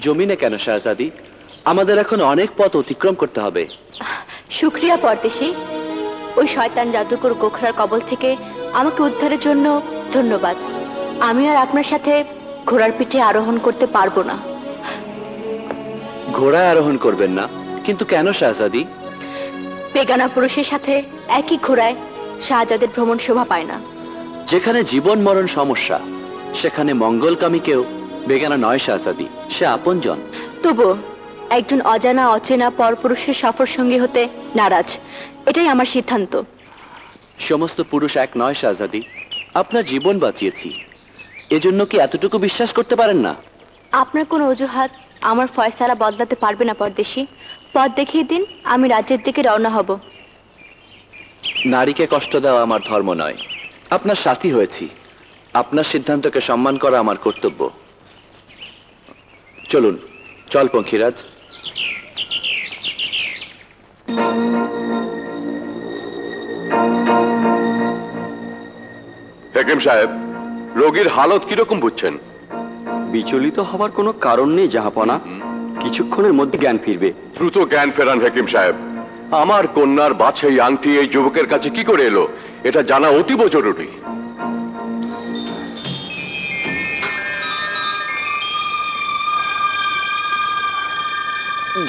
জমিনে কেন শাহজাদি? আমাদের এখন অনেক পথ অতিক্রম করতে হবে। শুকরিয়া পরদেশী, ওই শয়তান জাদুকর গোখরার কবল থেকে আমাকে উদ্ধারের জন্য ধন্যবাদ। আমি আর আপনার সাথে ঘোড়ার পিঠে আরোহণ করতে পারবো না। ঘোড়ায় আরোহণ করবেন না? কিন্তু কেন শাহজাদি? বেগানা পুরুষের সাথে একই ঘোড়ায় শাহজাদের ভ্রমণ শোভা পায় না। যেখানে জীবন মরণ সমস্যা, সেখানে মঙ্গলকামী কেউ বেগানা নয় শাহজাদি, সে আপনজন। তবু একজন অজানা অচেনা পরপুরুষের সফর সঙ্গী হতে নারাজ, এটাই আমার সিদ্ধান্ত। সমস্ত পুরুষ এক নয় শাহজাদি, আপনার জীবন বাঁচিয়েছি, এজন্য কি এতটুকু বিশ্বাস করতে পারেন না? আপনার কোনো অজুহাত আমার ফয়সালা বদলাতে পারবে না পরদেশী। পথ দেখিয়ে দিন, আমি রাজ্যের দিকে রওনা হব। নারীকে কষ্ট দেওয়া আমার ধর্ম নয়। আপনার সাথী হয়েছি, আপনার সিদ্ধান্তকে সম্মান করা আমার কর্তব্য। চলুন, চল পঙ্খিরাজ। হাকিম সাহেব, রোগীর হালত কিরকম বুঝছেন? বিচলিত হবার কোনো কারণ নেই জাহাপনা, কিছুক্ষণের মধ্যে জ্ঞান ফিরবে। দ্রুত জ্ঞান ফেরান হাকিম সাহেব। আমার কন্যার বাছাই আংটি এই যুবকের কাছে কি করে এলো, এটা জানা অতীব জরুরি।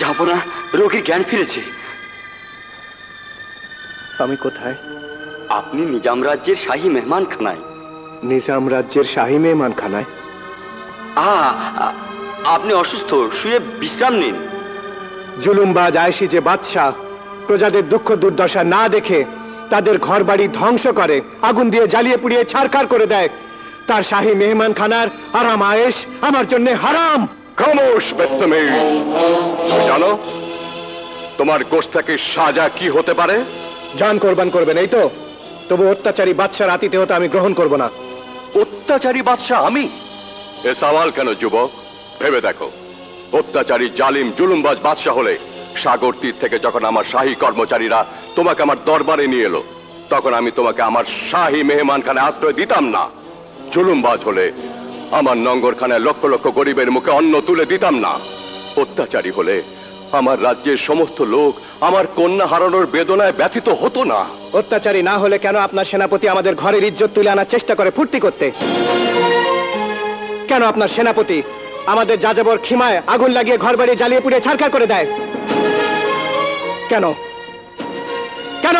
জাহাপনা, রোগীর জ্ঞান ফিরেছে। আমি কোথায়? আপনি নিজাম রাজ্যের শাহী মেহমান খানায়। নিজাম রাজ্যের শাহী মেহমানখানায়? আপনি অসুস্থ, শুয়ে বিশ্রাম নিন। জুলুমবাজ আয়েশি যে বাদশাহ প্রজাদের দুঃখ দুর্দশা না দেখে তাদের ঘরবাড়ি ধ্বংস করে, আগুন দিয়ে জ্বালিয়ে পুড়িয়ে ছারখার করে দেয়, তার শাহী মেহমানখানার আরাম আয়েশ আমার জন্য হারাম। খামোশ বদতমিজ! তুমি জানো তোমার গোশতাকে সাজা কি হতে পারে? জান কোরবান করবেন, এই তো? তবু অত্যাচারী বাদশার আতিথেয়তা আমি গ্রহণ করব না। অত্যাচারী বাদশাহ আমি? এ সওয়াল কেন যুবক? ভেবে দেখো, অত্যাচারী জালিম জুলুমবাজ বাদশাহ হলে সাগর তীর থেকে যখন আমার শাহী কর্মচারীরা তোমাকে আমার দরবারে নিয়ে এলো, তখন আমি তোমাকে আমার শাহী মেহমানখানায় আশ্রয় দিতাম না। জুলুমবাজ হলে আমার নঙ্গরখানায় লক্ষ লক্ষ গরিবের মুখে অন্ন তুলে দিতাম না। অত্যাচারী হলে আমার রাজ্যের সমস্ত লোক আমার কন্যা হারানোর বেদনায় ব্যথিত হতো না। অত্যাচারী না হলে কেন আপনার সেনাপতি আমাদের ঘরের ইজ্জত তুলে আনার চেষ্টা করে ফুর্তি করতে? কেন আপনার সেনাপতি আমাদের যাযাবর খিমায় আগুন লাগিয়ে ঘরবাড়ি জ্বালিয়ে পুড়িয়ে ছারখার করে দেয়? কেন কেন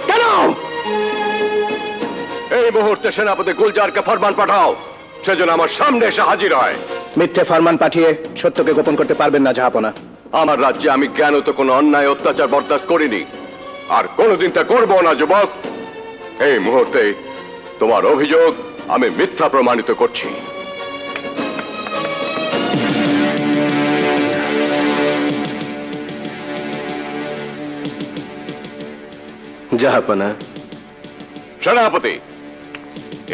কেন? এই মুহূর্তে সেনাপতি গুলজারকে ফরমান পাঠাও, সেজন্য আমার সামনে এসে হাজির হয়। মিথ্যে ফরমান পাঠিয়ে সত্যকে গোপন করতে পারবেন না জাহাপনা। আমার রাজ্যে আমি জ্ঞানত কোনো অন্যায় অত্যাচার বরদাস্ত করিনি, আর কোনোদিন তা করবো না যুবক। এই মুহূর্তে তোমার অভিযোগ আমি মিথ্যা প্রমাণিত করছি। জাহাপনা। সেনাপতি,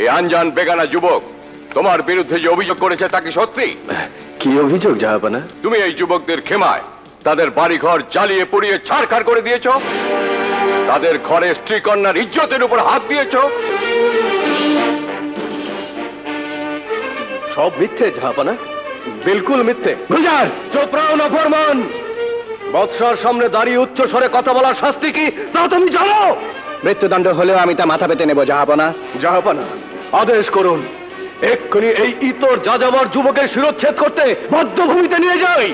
এই আনজান বেগানা যুবক তোমার বিরুদ্ধে যে অভিযোগ করেছে তা কি সত্যি? কি অভিযোগ জাহাপনা? তুমি এই যুবকদের খেমায় তাদের বাড়িঘর জ্বালিয়ে পুড়িয়ে ছারখার করে দিয়েছো, তাদের ঘরে স্ত্রী কন্যার ইজ্জতের উপর হাত দিয়েছো। সব মিথ্যে জাহাপনা, বিলকুল মিথ্যে। গুলজার, চুপ রাও না ফরমান। বৎসর সামনে দাঁড়িয়ে উচ্চ স্বরে কথা বলার শাস্তি কি তা তুমি জানো? মৃত্যুদণ্ড হলেও আমি তা মাথা পেতে নেব জাহাপনা। জাহাপনা, আদেশ করুন, এক্ষুনি এই ইতর যাযাবর যুবকের শিরচ্ছেদ করতে বদ্ধভূমিতে নিয়ে যাই।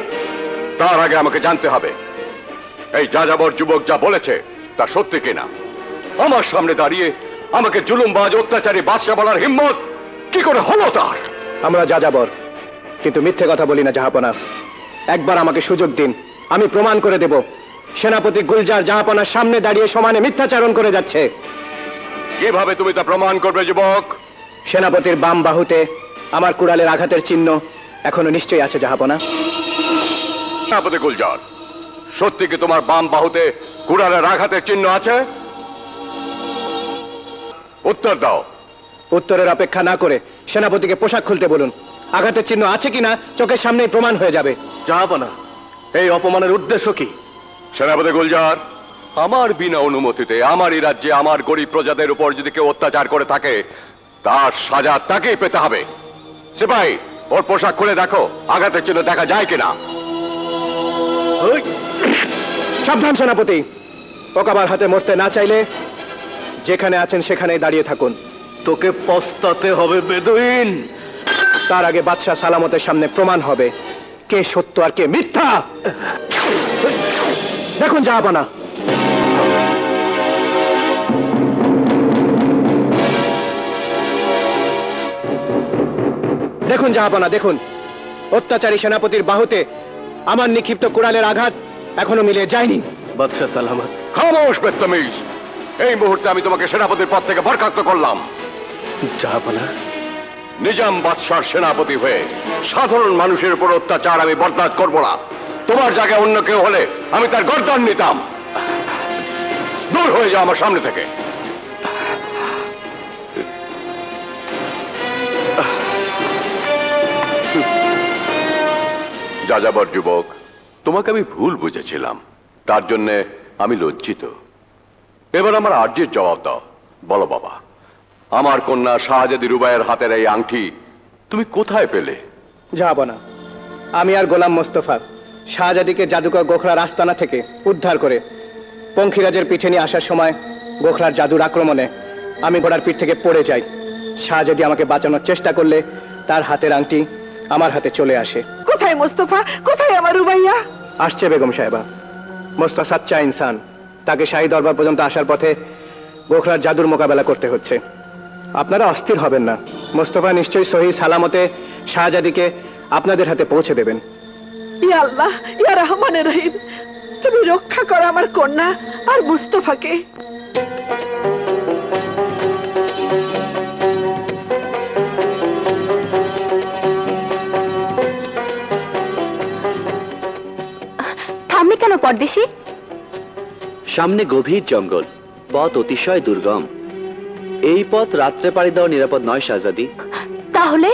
তার আগে আমাকে জানতে হবে এই যাযাবর যুবক যা বলেছে তা সত্যি কিনা। আমার সামনে দাঁড়িয়ে আমাকে জুলুমবাজ অত্যাচারী বাদশা বলার হিম্মত কি করে হলো তার? আমরা যাযাবর, কিন্তু মিথ্যে কথা বলি না জাহাপনা। একবার আমাকে সুযোগ দিন, আমি প্রমাণ করে দেব সেনাপতি গুলজার জাহাপনার সামনে দাঁড়িয়ে সমানে মিথ্যাচারণ করে যাচ্ছে। কিভাবে তুমি তা প্রমাণ করবে যুবক? সেনাপতির বাম বাহুতে আমার কুড়ালের আঘাতের চিহ্ন এখনো নিশ্চয়ই আছে জাহাপনা। সেনাপতি গুলজার, সত্যি কি তোমার বাম বাহুতে কুড়ালের আঘাতের চিহ্ন আছে? উত্তর দাও। উত্তরের অপেক্ষা না করে সেনাপতিকে পোশাক খুলতে বলুন। আঘাতের চিহ্ন আছে কিনা চোখের সামনেই প্রমাণ হয়ে যাবে। জাহাপনা, এই অপমানের উদ্দেশ্য কি? সেনাপতি গুলজার, আমার বিনা অনুমতিতে আমারই রাজ্যে আমার গরিব প্রজাদের উপর যদি কেউ অত্যাচার করে থাকে তার সাজা তাকেই পেতে হবে। সিপাহী, ওর পোশাক খুলে দেখো, আঘাতের চিহ্ন দেখা যায় কিনা। ওই! সাবধান সেনাপতি, ওকাবার হাতে মরতে না চাইলে যেখানে আছেন সেখানেই দাঁড়িয়ে থাকুন। তোকে পস্তাতে হবে বেদুইন। তার আগে বাদশাহ সালামতের সামনে প্রমাণ হবে কে সত্য আর কে মিথ্যা। দেখুন জাহাপানা, দেখুন জাহাপানা, দেখুন অত্যাচারী সেনাপতির বাহুতে আমার নিক্ষিপ্ত কুড়ালের আঘাত এখনো মিলে যায়নি। বাদশাহ সালামত। খামোশ বেত্তমিজ, এই মুহূর্তে আমি তোমাকে সেনাপতির পদ থেকে বরখাস্ত করলাম। জাহাপানা, নিজাম বাদশার সেনাপতি হয়ে সাধারণ মানুষের উপর অত্যাচার আমি বরদাস্ত করব না। তোমার জায়গায় অন্য কেউ হলে আমি তার গর্দান নিতাম। দূর হয়ে যাও আমার সামনে থেকে। যাযাবর যুবক, তোমাকে আমি ভুল বুঝেছিলাম, তার জন্য আমি লজ্জিত। এবার আমার আর্যের জবাব দাও। বলো বাবা, আমার কন্যা শাহজাদি রুবাইয়ের হাতের এই আংটি তুমি কোথায় পেলে? জাহাপানা, আমি আর গোলাম মোস্তফা শাহজাদিকে জাদুকর গোখরার আস্তানা থেকে উদ্ধার করে পঙ্খিরাজের পিঠে নিয়ে আসার সময় গোখরার জাদুর আক্রমণে আমি ঘোড়ার পিঠ থেকে পড়ে যাই। শাহজাদি আমাকে বাঁচানোর চেষ্টা করলে তার হাতের আংটি আমার হাতে চলে আসে। কোথায় মোস্তফা? কোথায় আমার রুবাইয়া? আসছে বেগম সাহেবা। মোস্তফা সাচ্চা ইনসান, তাকে শাহী দরবার পর্যন্ত আসার পথে গোখরার জাদুর মোকাবেলা করতে হচ্ছে। আপনারা অস্থির হবেন না, মোস্তফা নিশ্চয়ই সহি সালামতে শাহজাদিকে আপনাদের হাতে পৌঁছে দেবেন। ইয়া আল্লাহ, ইয়া রহমানের রহিম, তুমি রক্ষা করো আমার কন্যা আর মুস্তফাকে। থামলে কেন পরদেশি? সামনে গভীর জঙ্গল, পথ অতিশয় দুর্গম। এই পথ রাত্রে পাড়ি দেওয়া নিরাপদ নয় শাহজাদি। তাহলে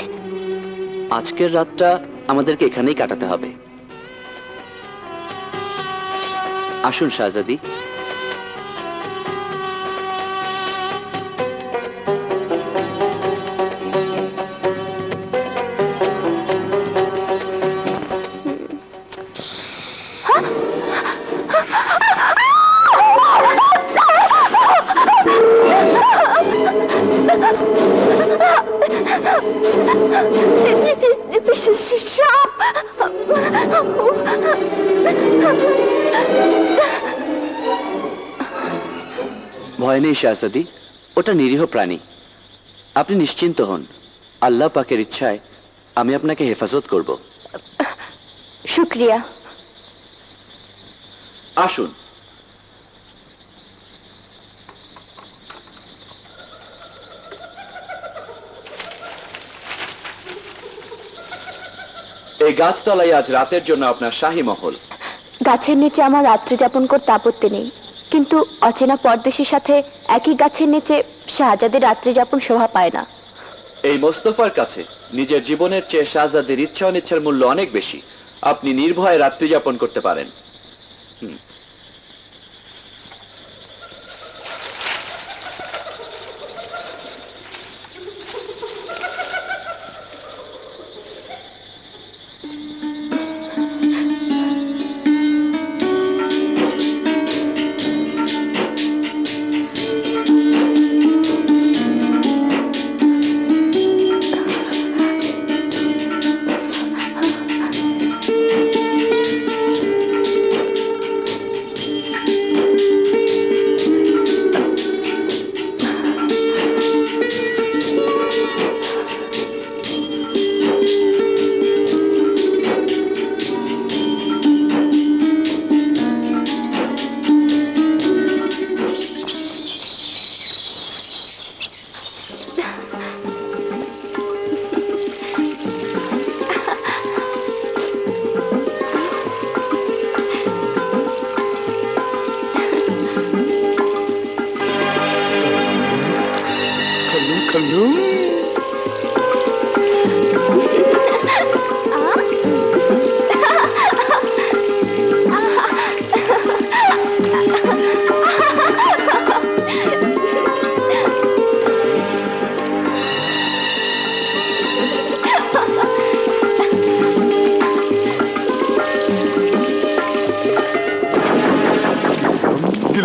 আজকের রাতটা আমাদেরকে এখানেই কাটাতে হবে। আসুন শাহজাদি। সাপ! ভয় নেই শাহজাদি, ওটা নিরীহ প্রাণী। আপনি নিশ্চিন্ত হন, আল্লাহ পাকের ইচ্ছায় আমি আপনাকে হেফাজত করব। শুক্রিয়া। আসুন। এই গাছতলায় আজ রাতের জন্য আপনার শাহী মহল। গাছের নিচে আমার রাত্রি যাপন করতে আপত্তি নেই, কিন্তু অচেনা পরদেশীর সাথে একই গাছের নিচে শাহজাদির রাত্রি যাপন শোভা পায় না। এই মোস্তফার কাছে নিজের জীবনের চেয়ে শাহজাদির ইচ্ছা অনিচ্ছার মূল্য অনেক বেশি। আপনি নির্ভয়ে রাত্রি যাপন করতে পারেন।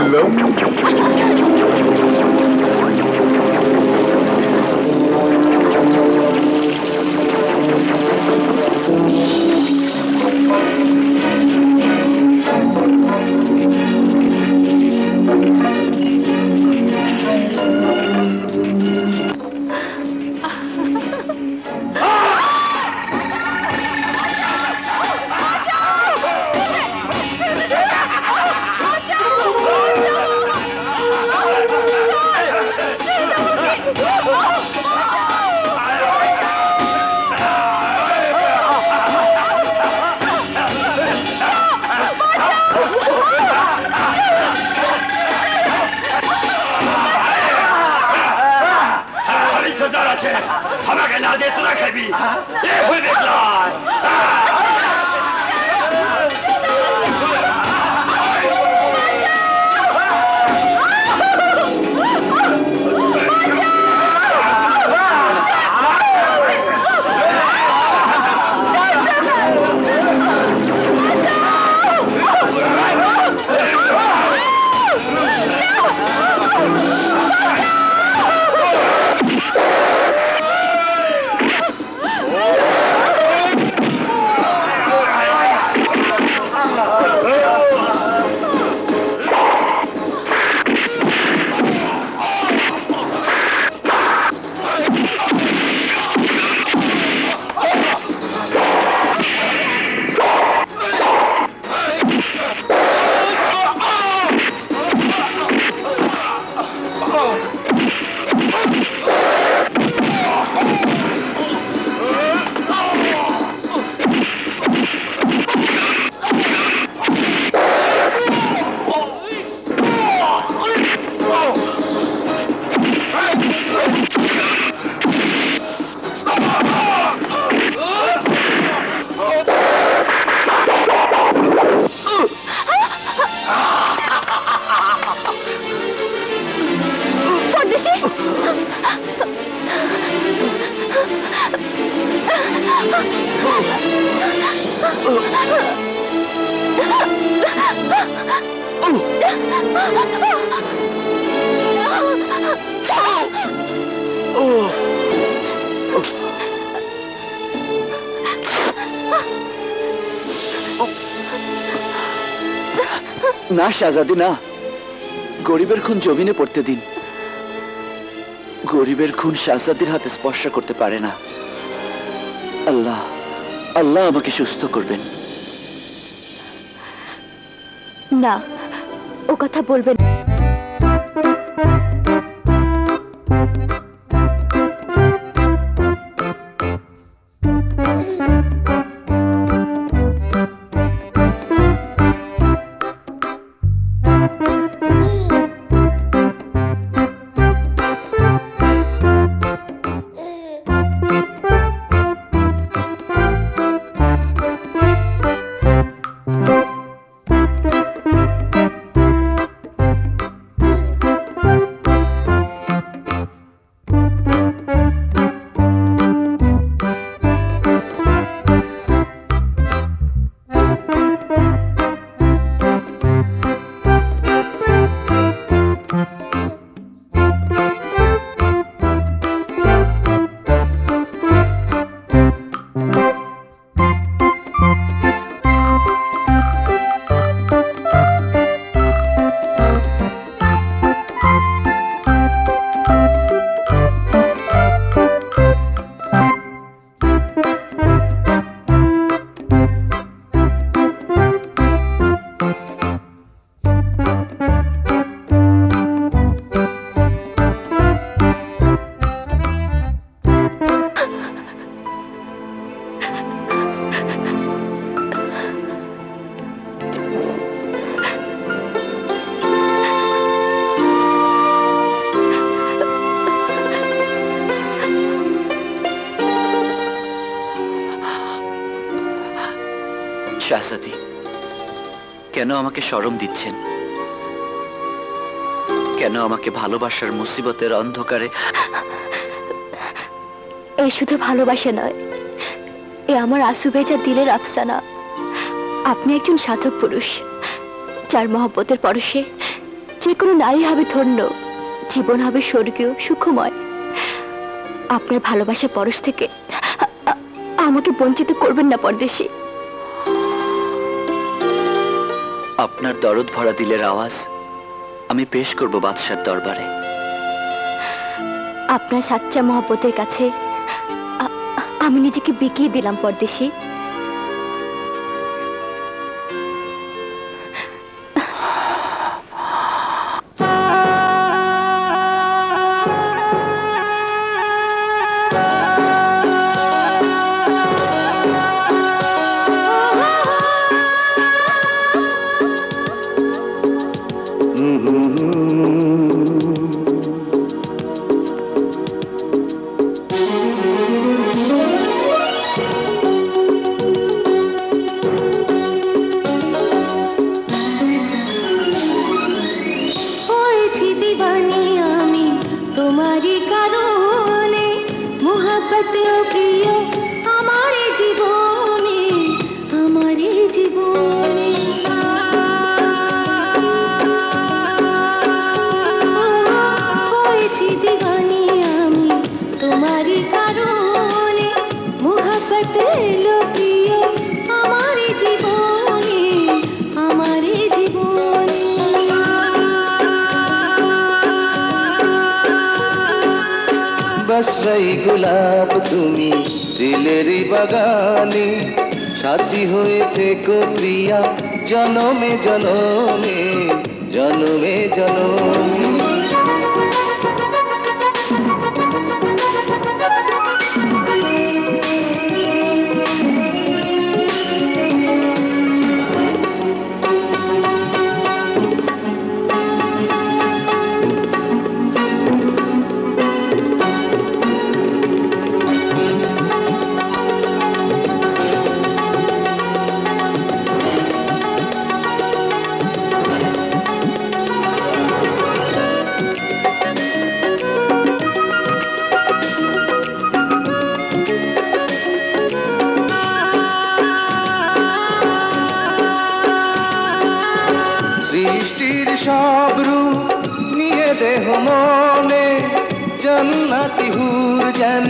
বললাম আমাকে না দিয়ে তোরা খাবি হয়ে দেখলাম না শাহজাদি না, গরিবের খুন জমিনে পড়তে দিন। গরিবের খুন শাহজাদির হাতে স্পর্শ করতে পারে না। আল্লাহ আল্লাহ আমাকে সুস্থ করবেন। না, ও কথা বলবেন। শাহজাদি, কেন আমাকে শরম দিচ্ছেন? কেন আমাকে ভালোবাসার মুসিবতের অন্ধকারে? এই শুধু ভালোবাসা নয়, এ আমার আসু ভেজা দিলের আফসানা। আপনি একজন সাধক পুরুষ, যার মহব্বতের পরশে যে কোনো নারী হবে ধন্য, জীবন হবে স্বর্গীয় সুখময়। আপনার ভালোবাসার পরশ থেকে আমাকে বঞ্চিত করবেন না পরদেশী। আপনার দরদ ভরা দিলের আওয়াজ আমি পেশ করব বাদশার দরবারে। আপনার সাচ্চা মহব্বতের কাছে আমি নিজেকে বিকিয়ে দিলাম পরদেশী। হয়েছি দিবানি আমি তোমারই কারণে, মোহাব্বত প্রিয় আমার জীবনে, আমার জীবনে। হয়েছি দিবানি আমি তোমারই কারণে, মোহাব্বত প্রিয় আমার জীবনে, আমার জীবনে। बस रही गुलाब তুমি দিলেরই বাগানে, সাথী হয়ে থেকো প্রিয়া জনমে জনমে, জনমে জনমে। সৃষ্টির সব রূপ নিয়ে দেহ মনে, জান্নাতি হুর যেন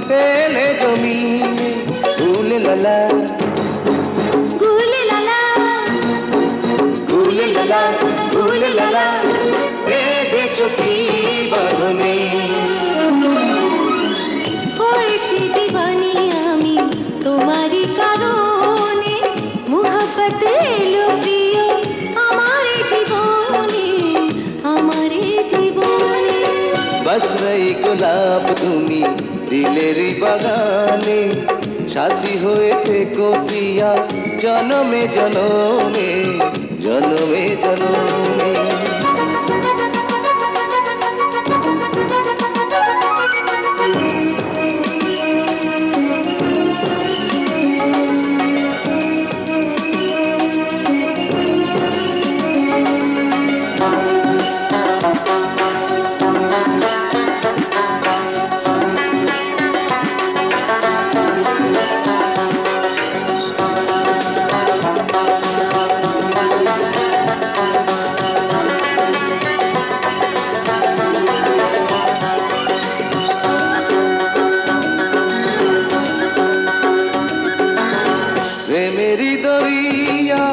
পেলে জমিনে। ফুলে লালা গুল লালা, ফুল লালা, ফুল লালা, বেঁধেছো কি বাঁধনে। হয়েছি দিবানি আমি তোমারই কারণে, মোহাব্বত প্রিয় আমার জীবনে, আমার জীবনে। बस रही गुलाब তুমি দিলেরই বাগানে, সাথী হয়ে থেকো প্রিয়া জনমে জনমে, জনমে জনমে। প্রেমেরই দরিয়া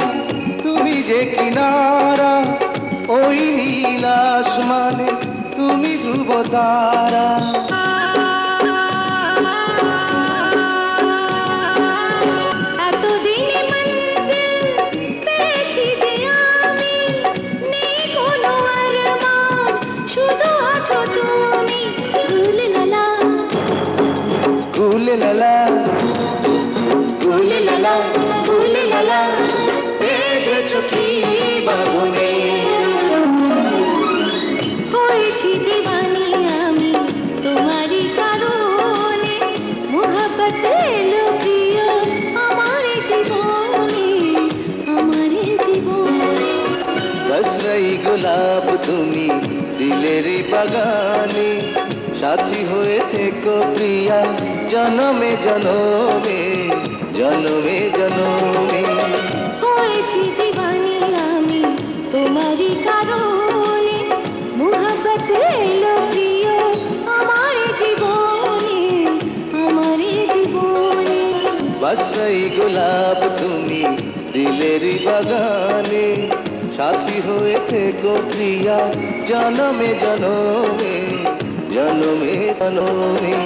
তুমি যে কিনারা, ওই নীল আসমানে তুমি ধ্রুব তারা। এতদিনে মঞ্জিল পেয়েছি যে আমি, নেই কোনো আরমান, শুধু আছো তুমি। গুল লালা, ফুল লালা, ফুল লালা, ফুল লালা, বেঁধেছো কি বাঁধনে। হয়েছি দিবানি আমি তোমারই কারণে, মোহাব্বত প্রিয় আমার জীবনে, আমার জীবনে। बस रही गुलाब তুমি দিলেরই বাগানে, সাথী হয়ে থেকো প্রিয়া জনমে জনমে, জনমে জনমে। হয়েছি দিবানি আমি তোমারই কারণে, আশ্রয়ী গোলাপ তুমি দিলেরই বাগানে, সাথী হয়ে থেকো প্রিয়া জনমে জনমে, জনমে জনমে।